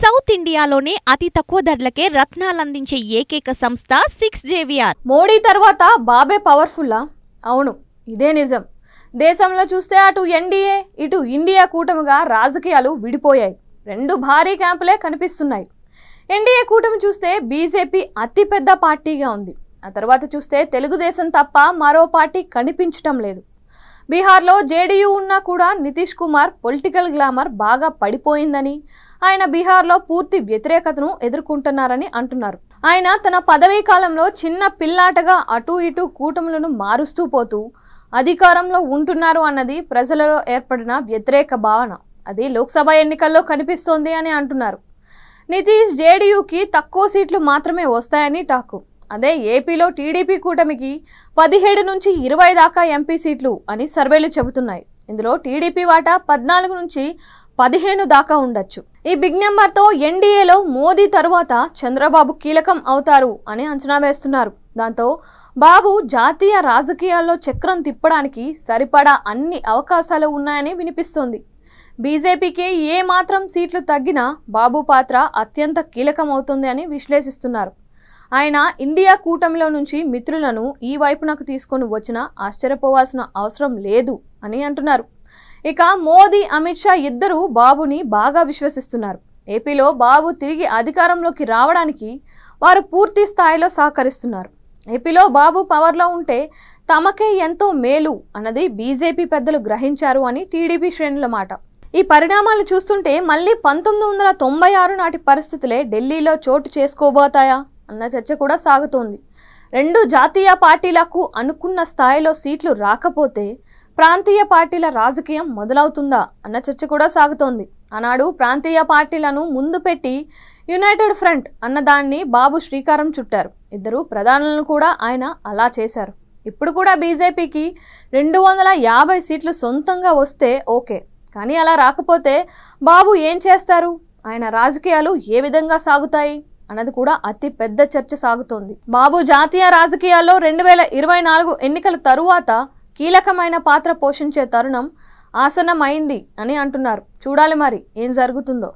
South ఇండియాలోనే అతి తక్కువ ధరలకే రత్నాలందించే ఏకైక సంస్థ 6JVR. మోడీ తర్వాత బాబే పవర్ఫుల్లా? అవును, ఇదే నిజం. దేశంలో చూస్తే అటు ఎన్డీఏ ఇటు ఇండియా కూటమిగా రాజకీయాలు విడిపోయాయి. రెండు భారీ క్యాంపులే కనిపిస్తున్నాయి. ఎన్డీఏ కూటమి చూస్తే బీజేపీ అతిపెద్ద పార్టీగా ఉంది. ఆ తర్వాత చూస్తే తెలుగుదేశం తప్ప మరో పార్టీ కనిపించటం లేదు. బీహార్లో జేడీయూ ఉన్నా కూడా నితీష్ కుమార్ పొలిటికల్ గ్లామర్ బాగా పడిపోయిందని, ఆయన బీహార్లో పూర్తి వ్యతిరేకతను ఎదుర్కొంటున్నారని అంటున్నారు. ఆయన తన పదవీ కాలంలో చిన్న పిల్లాటగా అటు ఇటు కూటములను మారుస్తూ పోతూ అధికారంలో ఉంటున్నారు అన్నది ప్రజలలో ఏర్పడిన వ్యతిరేక భావన. అది లోక్సభ ఎన్నికల్లో కనిపిస్తోంది అని అంటున్నారు. నితీష్ జేడీయూకి తక్కువ సీట్లు మాత్రమే వస్తాయని టాకు. అదే ఏపీలో టీడీపీ కూటమికి 17 నుంచి 20 దాకా ఎంపీ సీట్లు అని సర్వేలు చెబుతున్నాయి. ఇందులో టీడీపీ వాటా 14 నుంచి 15 దాకా ఉండొచ్చు. ఈ బిగ్ నెంబర్తో ఎన్డీఏలో మోదీ తరువాత చంద్రబాబు కీలకం అవుతారు అని అంచనా వేస్తున్నారు. దాంతో బాబు జాతీయ రాజకీయాల్లో చక్రం తిప్పడానికి సరిపడా అన్ని అవకాశాలు ఉన్నాయని వినిపిస్తోంది. బీజేపీకి ఏ మాత్రం సీట్లు తగ్గినా బాబు పాత్ర అత్యంత కీలకం అవుతుంది అని విశ్లేషిస్తున్నారు. ఆయన ఇండియా కూటమిలో నుంచి మిత్రులను ఈ వైపునకు తీసుకొని వచ్చినా ఆశ్చర్యపోవాల్సిన అవసరం లేదు అని అంటున్నారు. ఇక మోదీ, అమిత్ షా ఇద్దరు బాబుని బాగా విశ్వసిస్తున్నారు. ఏపీలో బాబు తిరిగి అధికారంలోకి రావడానికి వారు పూర్తి స్థాయిలో సహకరిస్తున్నారు. ఏపీలో బాబు పవర్లో ఉంటే తమకే ఎంతో మేలు అన్నది బీజేపీ పెద్దలు గ్రహించారు అని టీడీపీ శ్రేణుల మాట. ఈ పరిణామాలు చూస్తుంటే మళ్ళీ 1996 నాటి పరిస్థితులే ఢిల్లీలో చోటు చేసుకోబోతాయా అన్న చర్చ కూడా సాగుతోంది. రెండు జాతీయ పార్టీలకు అనుకున్న స్థాయిలో సీట్లు రాకపోతే ప్రాంతీయ పార్టీల రాజకీయం మొదలవుతుందా అన్న చర్చ కూడా సాగుతోంది. ఆనాడు ప్రాంతీయ పార్టీలను ముందు పెట్టి యునైటెడ్ ఫ్రంట్ అన్నదాన్ని బాబు శ్రీకారం చుట్టారు. ఇద్దరు ప్రధానులను కూడా ఆయన అలా చేశారు. ఇప్పుడు కూడా బీజేపీకి 250 సీట్లు సొంతంగా వస్తే ఓకే, కానీ అలా రాకపోతే బాబు ఏం చేస్తారు? ఆయన రాజకీయాలు ఏ విధంగా సాగుతాయి అన్నది కూడా అతి పెద్ద చర్చ సాగుతోంది. బాబు జాతీయ రాజకీయాల్లో 2024 ఎన్నికల తరువాత కీలకమైన పాత్ర పోషించే తరుణం ఆసన్నమైంది అని అంటున్నారు. చూడాలి మరి ఏం జరుగుతుందో.